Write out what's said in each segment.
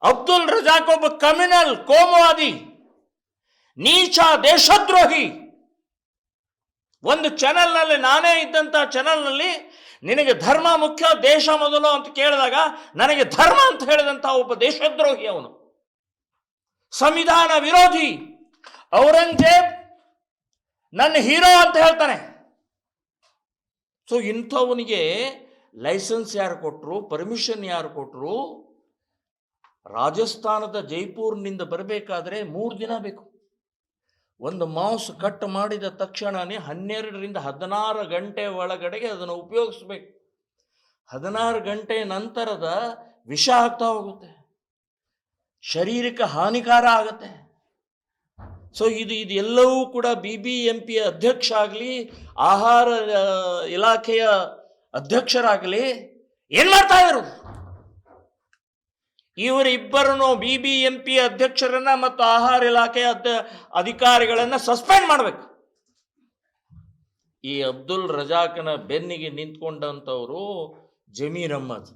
ಅಬ್ದುಲ್ ರಜಾಕ್ ಒಬ್ಬ ಕಮ್ಯುನಲ್, ಕೋಮುವಾದಿ, ನೀಚ, ದೇಶದ್ರೋಹಿ. ಒಂದು ಚಾನೆಲ್ನಲ್ಲಿ, ನಾನೇ ಇದ್ದಂಥ ಚಾನೆಲ್ನಲ್ಲಿ, ನಿನಗೆ ಧರ್ಮ ಮುಖ್ಯ ದೇಶ ಮೊದಲು ಅಂತ ಕೇಳಿದಾಗ ನನಗೆ ಧರ್ಮ ಅಂತ ಹೇಳಿದಂಥ ಒಬ್ಬ ದೇಶದ್ರೋಹಿ ಅವನು, ಸಂವಿಧಾನ ವಿರೋಧಿ. ಔರಂಗಜೇಬ್ ನನ್ನ ಹೀರೋ ಅಂತ ಹೇಳ್ತಾನೆ. ಸೊ ಇಂಥವನಿಗೆ ಲೈಸೆನ್ಸ್ ಯಾರು ಕೊಟ್ಟರು, ಪರ್ಮಿಷನ್ ಯಾರು ಕೊಟ್ಟರು? ರಾಜಸ್ಥಾನದ ಜೈಪುರ್ನಿಂದ ಬರಬೇಕಾದ್ರೆ 3 ದಿನ ಬೇಕು. ಒಂದು ಮೌಸ್ ಕಟ್ ಮಾಡಿದ ತಕ್ಷಣನೇ 12ರಿಂದ 16 ಗಂಟೆ ಒಳಗಡೆಗೆ ಅದನ್ನು ಉಪಯೋಗಿಸ್ಬೇಕು. 16 ಗಂಟೆ ನಂತರದ ವಿಷ ಆಗ್ತಾ ಹೋಗುತ್ತೆ, ಶರೀರಕ್ಕೆ ಹಾನಿಕಾರ ಆಗುತ್ತೆ. ಸೊ ಇದು ಎಲ್ಲವೂ ಕೂಡ BBMP ಅಧ್ಯಕ್ಷ ಆಗಲಿ, ಆಹಾರ ಇಲಾಖೆಯ ಅಧ್ಯಕ್ಷರಾಗಲಿ ಏನ್ ಮಾಡ್ತಾ ಇದ್ರು? ಇವರಿಬ್ಬರನ್ನು, BBMP ಅಧ್ಯಕ್ಷರನ್ನ ಮತ್ತು ಆಹಾರ ಇಲಾಖೆಯ ಅಧಿಕಾರಿಗಳನ್ನ ಸಸ್ಪೆಂಡ್ ಮಾಡಬೇಕು. ಈ ಅಬ್ದುಲ್ ರಜಾಕನ ಬೆನ್ನಿಗೆ ನಿಂತ್ಕೊಂಡಂಥವರು ಜಮೀರ್ ಅಹ್ಮದ್.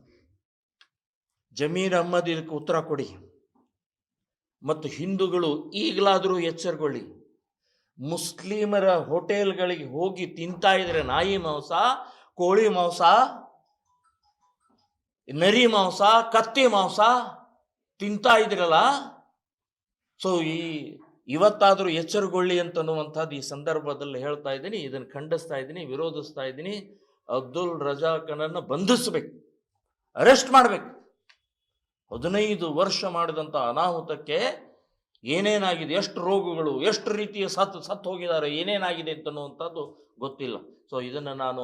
ಜಮೀರ್ ಅಹ್ಮದ್ ಇದಕ್ಕೆ ಉತ್ತರ ಕೊಡಿ. ಮತ್ತು ಹಿಂದೂಗಳು ಈಗಲಾದರೂ ಎಚ್ಚರಗೊಳ್ಳಿ. ಮುಸ್ಲಿಮರ ಹೋಟೆಲ್ಗಳಿಗೆ ಹೋಗಿ ತಿಂತಾ ಇದ್ರೆ ನಾಯಿ ಮಾಂಸ, ಕೋಳಿ ಮಾಂಸ, ನರಿ ಮಾಂಸ, ಕತ್ತಿ ಮಾಂಸ ತಿಂತಾ ಇದ್ರಲ್ಲ. ಸೊ ಇವತ್ತಾದರೂ ಎಚ್ಚರಗೊಳ್ಳಿ ಅಂತನ್ನುವಂಥದ್ದು ಈ ಸಂದರ್ಭದಲ್ಲಿ ಹೇಳ್ತಾ ಇದ್ದೀನಿ. ಇದನ್ನು ಖಂಡಿಸ್ತಾ ಇದ್ದೀನಿ, ವಿರೋಧಿಸ್ತಾ ಇದ್ದೀನಿ. ಅಬ್ದುಲ್ ರಜಾಕನನ್ನು ಬಂಧಿಸಬೇಕು, ಅರೆಸ್ಟ್ ಮಾಡಬೇಕು. 15 ವರ್ಷ ಮಾಡಿದಂಥ ಅನಾಹುತಕ್ಕೆ ಏನೇನಾಗಿದೆ, ಎಷ್ಟು ರೋಗಗಳು, ಎಷ್ಟು ರೀತಿಯ ಸತ್ತು ಹೋಗಿದ್ದಾರೆ, ಏನೇನಾಗಿದೆ ಅಂತನ್ನುವಂಥದ್ದು ಗೊತ್ತಿಲ್ಲ. ಸೊ ಇದನ್ನು ನಾನು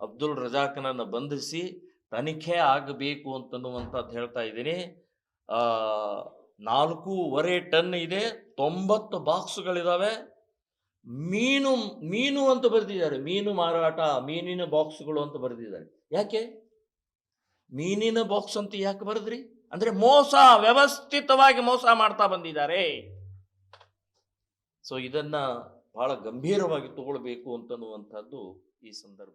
ಅಬ್ದುಲ್ ರಜಾಕನನ್ನು ಬಂಧಿಸಿ ತನಿಖೆ ಆಗಬೇಕು ಅಂತನ್ನುವಂಥದ್ದು ಹೇಳ್ತಾ ಇದ್ದೀನಿ. 4.5 ಟನ್ ಇದೆ, 90 ಬಾಕ್ಸ್ಗಳಿದ್ದಾವೆ. ಮೀನು ಅಂತ ಬರೆದಿದ್ದಾರೆ, ಮೀನು ಮಾರಾಟ, ಮೀನಿನ ಬಾಕ್ಸ್ಗಳು ಅಂತ ಬರೆದಿದ್ದಾರೆ. ಯಾಕೆ ಮೀನಿನ ಬಾಕ್ಸ್ ಅಂತ ಯಾಕೆ ಬರೆದ್ರಿ? ಅಂದ್ರೆ ಮೋಸ, ವ್ಯವಸ್ಥಿತವಾಗಿ ಮೋಸ ಮಾಡ್ತಾ ಬಂದಿದ್ದಾರೆ. ಸೊ ಇದನ್ನ ಬಹಳ ಗಂಭೀರವಾಗಿ ತಗೊಳ್ಬೇಕು ಅಂತನ್ನುವಂಥದ್ದು ಈ ಸಂದರ್ಭ.